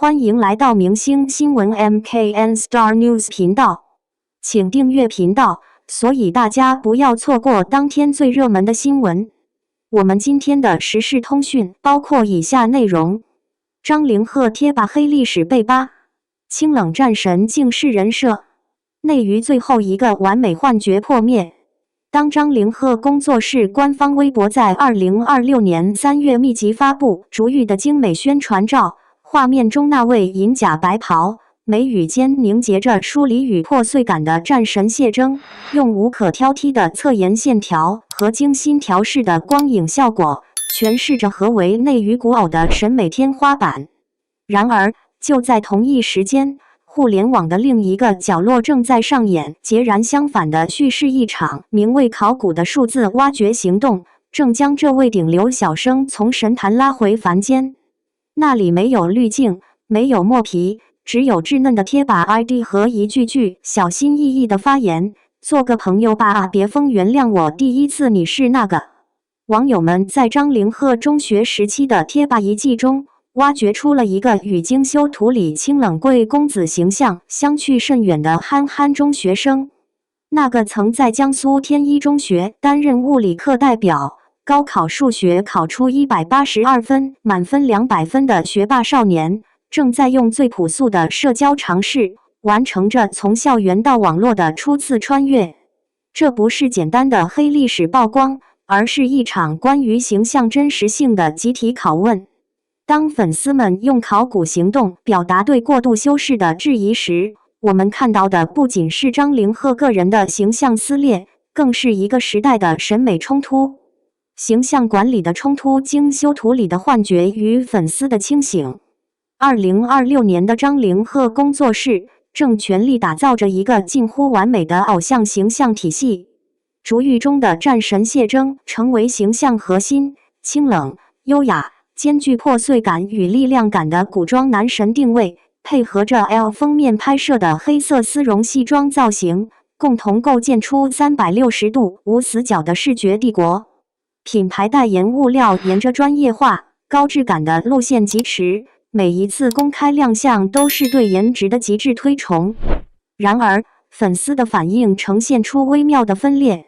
欢迎来到明星新闻 MKN Star News 频道，请订阅频道，所以大家不要错过当天最热门的新闻。我们今天的时事通讯包括以下内容：张凌赫贴吧黑历史被扒，清冷战神竟是人设，内娱最后一个完美幻觉破灭。当张凌赫工作室官方微博在2026年3月密集发布逐玉的精美宣传照，画面中那位银甲白袍、眉宇间凝结着疏离与破碎感的战神谢峥，用无可挑剔的侧颜线条和精心调试的光影效果，诠释着何为内娱古偶的审美天花板。然而，就在同一时间，互联网的另一个角落正在上演截然相反的叙事，一场名为考古的数字挖掘行动，正将这位顶流小生从神坛拉回凡间。那里没有滤镜，没有磨皮，只有稚嫩的贴吧 ID 和一句句小心翼翼的发言：做个朋友吧啊，别疯，原谅我第一次你是那个。网友们在张凌赫中学时期的贴吧遗迹中，挖掘出了一个与精修图里清冷贵公子形象相去甚远的憨憨中学生。那个曾在江苏天一中学担任物理课代表，高考数学考出182分，满分200分的学霸少年，正在用最朴素的社交常识，完成着从校园到网络的初次穿越。这不是简单的黑历史曝光，而是一场关于形象真实性的集体拷问。当粉丝们用考古行动表达对过度修饰的质疑时，我们看到的不仅是张凌赫个人的形象撕裂，更是一个时代的审美冲突。形象管理的冲突，精修图里的幻觉与粉丝的清醒。2026年的张凌赫工作室正全力打造着一个近乎完美的偶像形象体系。逐玉中的战神谢峥成为形象核心，清冷、优雅，兼具破碎感与力量感的古装男神定位，配合着 L 封面拍摄的黑色丝绒西装造型，共同构建出360度无死角的视觉帝国。品牌代言物料沿着专业化、高质感的路线疾驰，每一次公开亮相都是对颜值的极致推崇。然而，粉丝的反应呈现出微妙的分裂。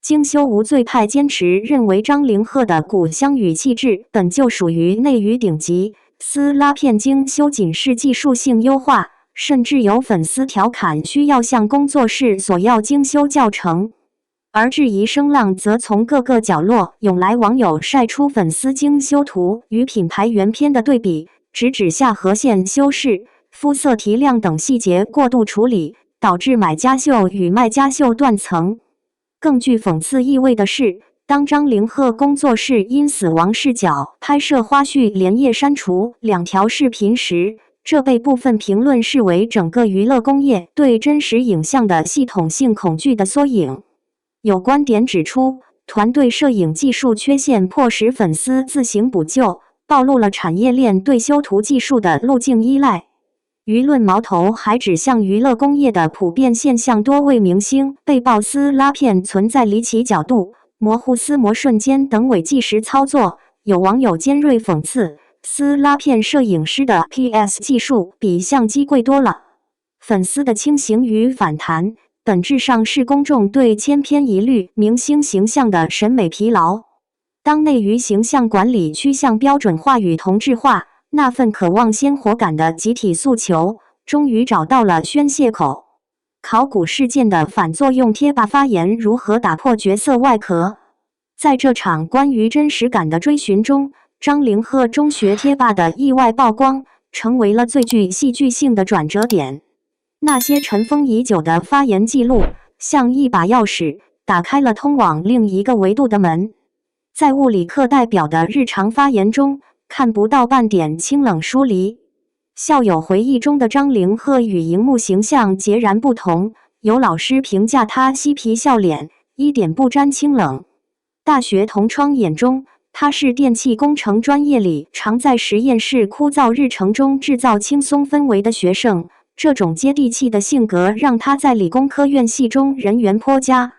精修无罪派坚持认为张凌赫的古香与气质本就属于内娱顶级，撕拉片精修仅是技术性优化，甚至有粉丝调侃需要向工作室索要精修教程。而质疑声浪则从各个角落涌来，网友晒出粉丝精修图与品牌原片的对比，直指下颌线修饰、肤色提亮等细节过度处理，导致买家秀与卖家秀断层。更具讽刺意味的是，当张凌赫工作室因死亡视角拍摄花絮连夜删除2条视频时，这被部分评论视为整个娱乐工业对真实影像的系统性恐惧的缩影。有观点指出，团队摄影技术缺陷迫使粉丝自行补救，暴露了产业链对修图技术的路径依赖。舆论矛头还指向娱乐工业的普遍现象，多位明星被曝撕拉片存在离奇角度、模糊撕模瞬间等伪纪实操作。有网友尖锐讽刺，撕拉片摄影师的 PS 技术比相机贵多了。粉丝的轻型与反弹，本质上是公众对千篇一律明星形象的审美疲劳。当内娱形象管理趋向标准化与同质化，那份渴望鲜活感的集体诉求，终于找到了宣泄口。考古事件的反作用，贴吧发言如何打破角色外壳？在这场关于真实感的追寻中，张凌赫中学贴吧的意外曝光，成为了最具戏剧性的转折点。那些尘封已久的发言记录，像一把钥匙，打开了通往另一个维度的门。在物理课代表的日常发言中，看不到半点清冷疏离。校友回忆中的张凌赫与荧幕形象截然不同，有老师评价他嬉皮笑脸，一点不沾清冷。大学同窗眼中，他是电气工程专业里常在实验室枯燥日程中制造轻松氛围的学生。这种接地气的性格让他在理工科院系中人缘颇佳。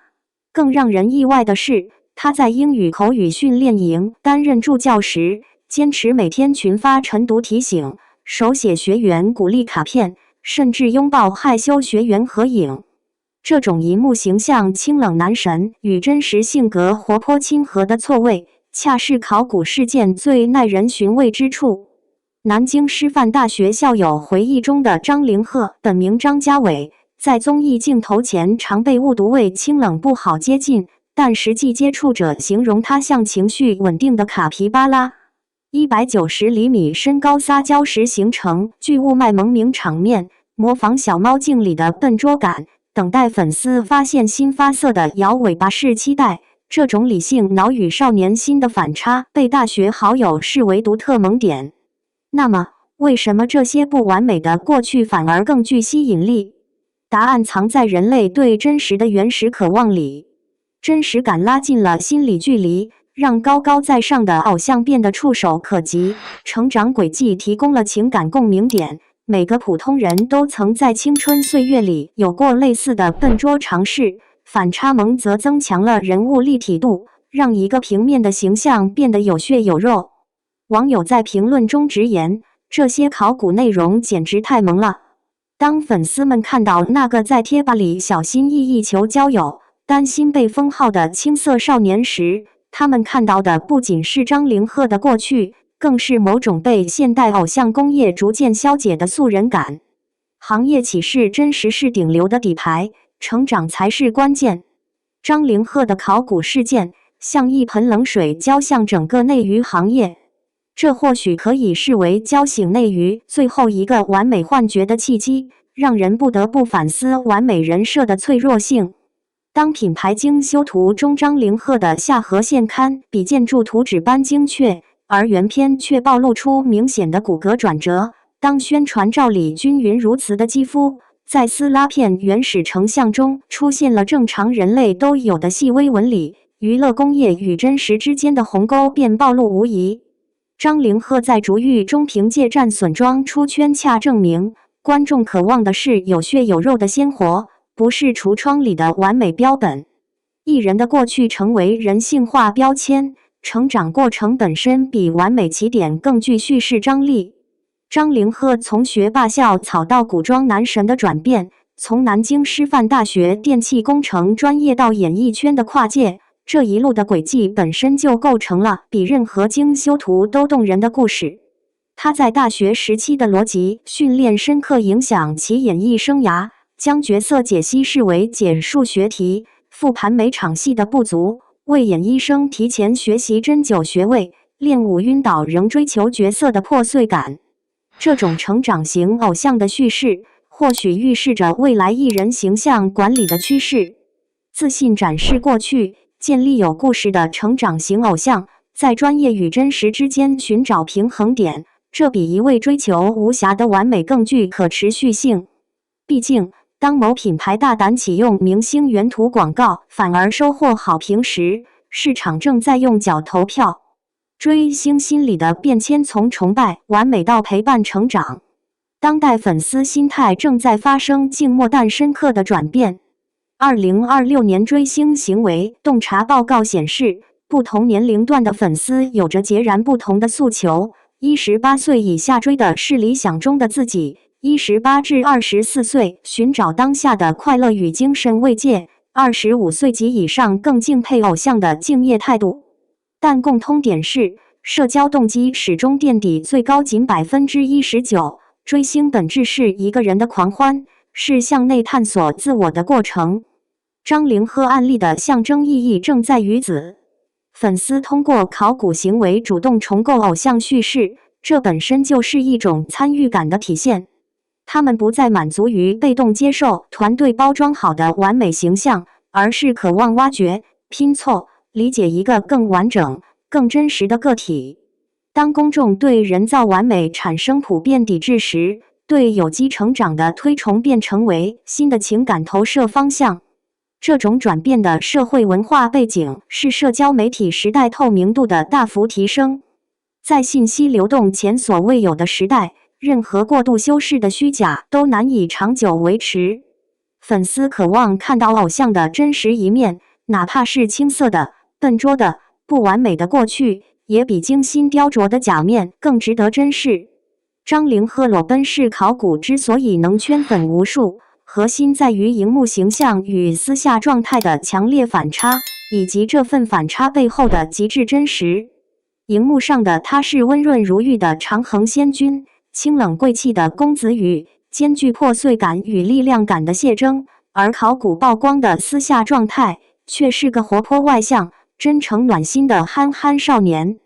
更让人意外的是，他在英语口语训练营担任助教时，坚持每天群发晨读提醒，手写学员鼓励卡片，甚至拥抱害羞学员合影。这种荧幕形象清冷男神与真实性格活泼亲和的错位，恰是考古事件最耐人寻味之处。南京师范大学校友回忆中的张凌赫，本名张家伟，在综艺镜头前常被误读为清冷不好接近，但实际接触者形容他像情绪稳定的卡皮巴拉。190厘米身高撒娇时形成巨物卖萌名场面，模仿小猫镜里的笨拙感，等待粉丝发现新发色的摇尾巴式期待。这种理性脑与少年心的反差被大学好友视为独特萌点。那么，为什么这些不完美的过去反而更具吸引力？答案藏在人类对真实的原始渴望里。真实感拉近了心理距离，让高高在上的偶像变得触手可及。成长轨迹提供了情感共鸣点，每个普通人都曾在青春岁月里有过类似的笨拙尝试。反差萌则增强了人物立体度，让一个平面的形象变得有血有肉。网友在评论中直言，这些考古内容简直太萌了。当粉丝们看到那个在贴吧里小心翼翼求交友，担心被封号的青涩少年时，他们看到的不仅是张凌赫的过去，更是某种被现代偶像工业逐渐消解的素人感。行业启示真实是顶流的底牌，成长才是关键。张凌赫的考古事件像一盆冷水浇向整个内娱行业，这或许可以视为浇醒内娱最后一个完美幻觉的契机，让人不得不反思完美人设的脆弱性。当品牌精修图中张凌赫的下颌线堪比建筑图纸般精确，而原片却暴露出明显的骨骼转折；当宣传照里均匀如瓷的肌肤，在撕拉片原始成像中出现了正常人类都有的细微纹理，娱乐工业与真实之间的鸿沟便暴露无遗。张凌赫在逐玉中凭借战损妆出圈，恰证明观众渴望的是有血有肉的鲜活，不是橱窗里的完美标本。艺人的过去成为人性化标签，成长过程本身比完美起点更具叙事张力。张凌赫从学霸校草到古装男神的转变，从南京师范大学电气工程专业到演艺圈的跨界，这一路的轨迹本身就构成了比任何精修图都动人的故事。他在大学时期的逻辑训练深刻影响其演艺生涯，将角色解析视为解数学题，复盘每场戏的不足，为演医生提前学习针灸穴位，练武晕倒仍追求角色的破碎感。这种成长型偶像的叙事，或许预示着未来艺人形象管理的趋势。自信展示过去，建立有故事的成长型偶像，在专业与真实之间寻找平衡点，这比一味追求无瑕的完美更具可持续性。毕竟，当某品牌大胆启用明星原图广告，反而收获好评时，市场正在用脚投票。追星心理的变迁从崇拜完美到陪伴成长，当代粉丝心态正在发生静默但深刻的转变。2026年追星行为洞察报告显示，不同年龄段的粉丝有着截然不同的诉求。18岁以下追的是理想中的自己，18至24岁寻找当下的快乐与精神慰藉，25岁及以上更敬佩偶像的敬业态度。但共通点是，社交动机始终垫底最高仅 19%。追星本质是一个人的狂欢，是向内探索自我的过程。张凌赫案例的象征意义正在于此。粉丝通过考古行为主动重构偶像叙事，这本身就是一种参与感的体现。他们不再满足于被动接受团队包装好的完美形象，而是渴望挖掘、拼凑、理解一个更完整、更真实的个体。当公众对人造完美产生普遍抵制时，对有机成长的推崇便成为新的情感投射方向。这种转变的社会文化背景是社交媒体时代透明度的大幅提升。在信息流动前所未有的时代，任何过度修饰的虚假都难以长久维持。粉丝渴望看到偶像的真实一面，哪怕是青涩的、笨拙的、不完美的过去，也比精心雕琢的假面更值得珍视。张凌和裸奔式考古之所以能圈粉无数，核心在于荧幕形象与私下状态的强烈反差，以及这份反差背后的极致真实。荧幕上的他是温润如玉的长恒仙君，清冷贵气的公子羽，兼具破碎感与力量感的谢征，而考古曝光的私下状态却是个活泼外向、真诚暖心的憨憨少年。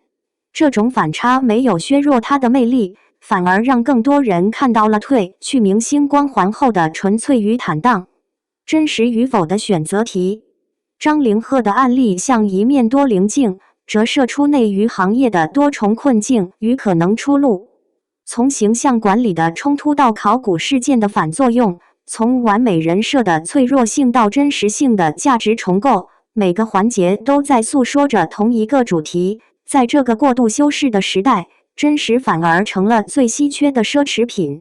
这种反差没有削弱他的魅力，反而让更多人看到了褪去明星光环后的纯粹与坦荡。真实与否的选择题。张凌赫的案例像一面多棱镜，折射出内娱行业的多重困境与可能出路。从形象管理的冲突到考古事件的反作用，从完美人设的脆弱性到真实性的价值重构，每个环节都在诉说着同一个主题。在这个过度修饰的时代，真实反而成了最稀缺的奢侈品。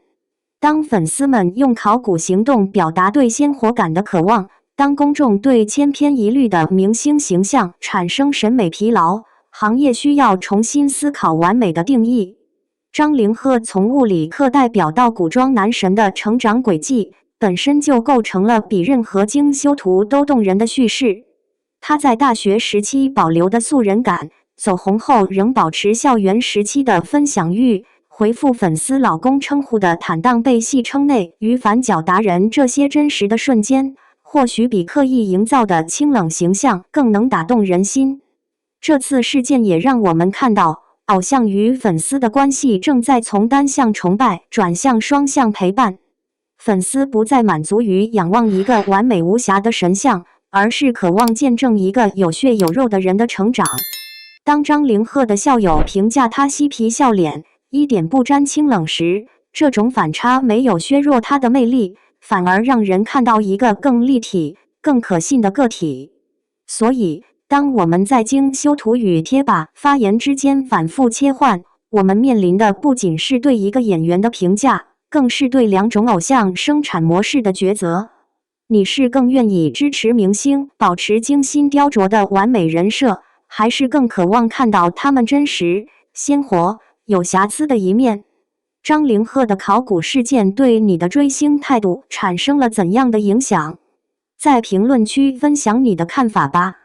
当粉丝们用考古行动表达对鲜活感的渴望，当公众对千篇一律的明星形象产生审美疲劳，行业需要重新思考完美的定义。张凌赫从物理课代表到古装男神的成长轨迹，本身就构成了比任何精修图都动人的叙事。他在大学时期保留的素人感，走红后仍保持校园时期的分享欲，回复粉丝老公称呼的坦荡，被戏称内娱反角达人，这些真实的瞬间，或许比刻意营造的清冷形象更能打动人心。这次事件也让我们看到，偶像与粉丝的关系正在从单向崇拜转向双向陪伴。粉丝不再满足于仰望一个完美无瑕的神像，而是渴望见证一个有血有肉的人的成长。当张凌赫的校友评价他嬉皮笑脸、一点不沾清冷时，这种反差没有削弱他的魅力，反而让人看到一个更立体、更可信的个体。所以，当我们在精修图与贴吧发言之间反复切换，我们面临的不仅是对一个演员的评价，更是对两种偶像生产模式的抉择。你是更愿意支持明星保持精心雕琢的完美人设，还是更渴望看到他们真实、鲜活、有瑕疵的一面？张凌赫的考古事件对你的追星态度产生了怎样的影响？在评论区分享你的看法吧。